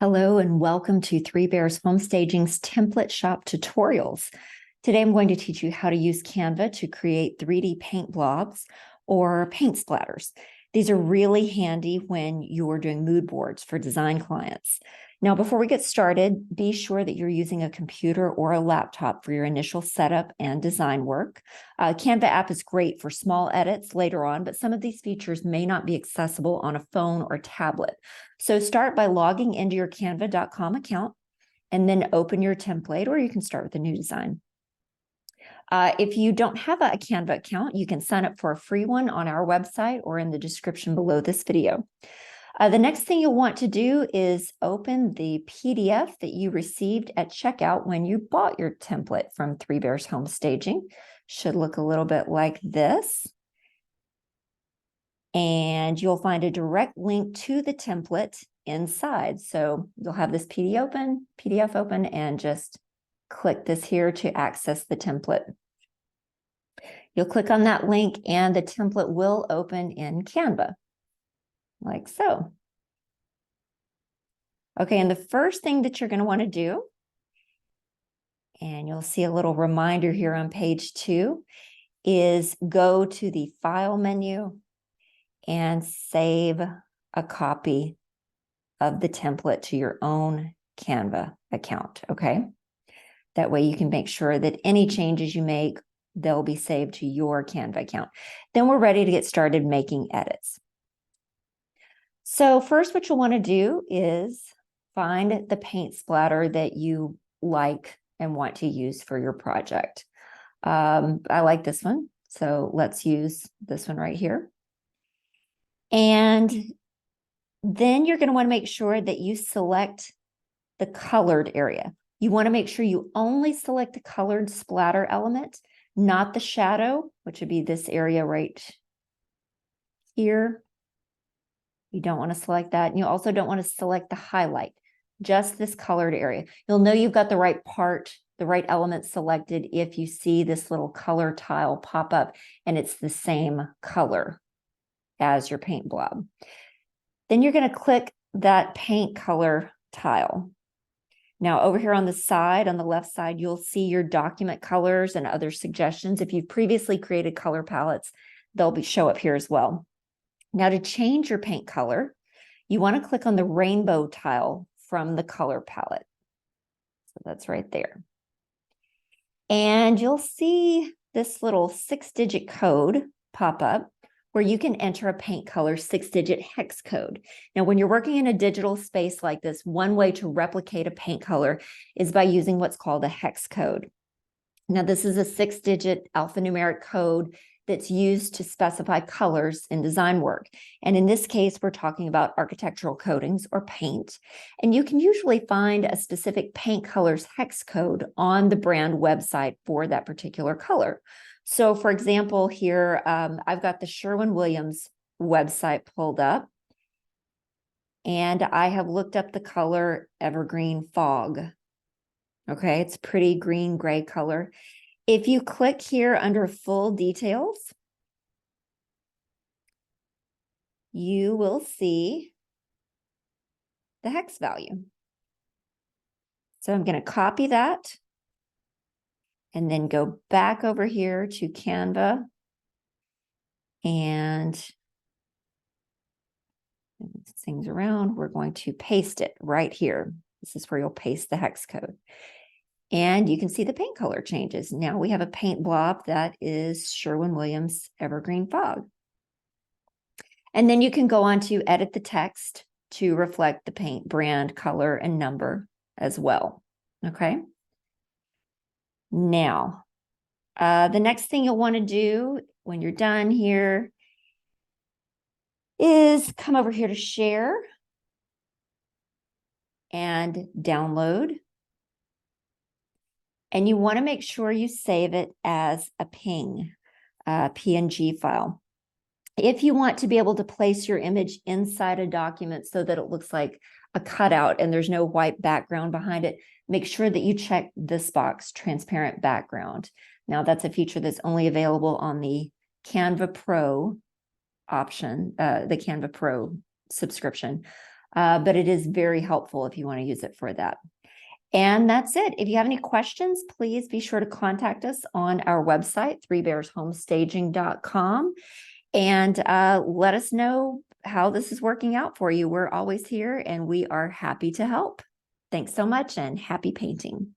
Hello and welcome to Three Bears Home Staging's Template Shop Tutorials. Today I'm going to teach you how to use Canva to create 3D paint blobs or paint splatters. These are really handy when you're doing mood boards for design clients. Now, before we get started, be sure that you're using a computer or a laptop for your initial setup and design work. Canva app is great for small edits later on, but some of these features may not be accessible on a phone or tablet. So start by logging into your canva.com account and then open your template, or you can start with a new design. If you don't have a Canva account, you can sign up for a free one on our website or in the description below this video. The next thing you'll want to do is open the PDF that you received at checkout when you bought your template from Three Bears Home Staging. Should look a little bit like this. And you'll find a direct link to the template inside. So you'll have this PDF open and just click this here to access the template. You'll click on that link and the template will open in Canva, like so. Okay, and the first thing that you're going to want to do, and you'll see a little reminder here on page 2, is go to the File menu and save a copy of the template to your own Canva account, okay? That way you can make sure that any changes you make, they'll be saved to your Canva account. Then we're ready to get started making edits. So first, what you'll want to do is find the paint splatter that you like and want to use for your project. I like this one, so let's use this one right here. And then you're going to want to make sure that you select the colored area. You want to make sure you only select the colored splatter element, not the shadow, which would be this area right here. You don't want to select that. And you also don't want to select the highlight, just this colored area. You'll know you've got the right part, the right element selected if you see this little color tile pop up and it's the same color as your paint blob. Then you're going to click that paint color tile. Now over here on the side, on the left side, you'll see your document colors and other suggestions. If you've previously created color palettes, they'll show up here as well. Now to change your paint color, you want to click on the rainbow tile from the color palette. So that's right there. And you'll see this little 6-digit code pop up where you can enter a paint color 6-digit hex code. Now, when you're working in a digital space like this, one way to replicate a paint color is by using what's called a hex code. Now, this is a 6-digit alphanumeric code that's used to specify colors in design work. And in this case, we're talking about architectural coatings or paint. And you can usually find a specific paint colors hex code on the brand website for that particular color. So for example, here, I've got the Sherwin-Williams website pulled up, and I have looked up the color Evergreen Fog. Okay, it's pretty green-gray color. If you click here under full details, you will see the hex value. So I'm going to copy that and then go back over here to Canva and things around. We're going to paste it right here. This is where you'll paste the hex code. And you can see the paint color changes. Now we have a paint blob that is Sherwin-Williams Evergreen Fog. And then you can go on to edit the text to reflect the paint brand, color, and number as well. Okay. Now, the next thing you'll want to do when you're done here is come over here to share and download. And you want to make sure you save it as a PNG file. If you want to be able to place your image inside a document so that it looks like a cutout and there's no white background behind it, make sure that you check this box, transparent background. Now that's a feature that's only available on the Canva Pro option, the Canva Pro subscription. but it is very helpful if you want to use it for that. And that's it. If you have any questions, please be sure to contact us on our website, threebearshomestaging.com, and let us know how this is working out for you. We're always here and we are happy to help. Thanks so much and happy painting.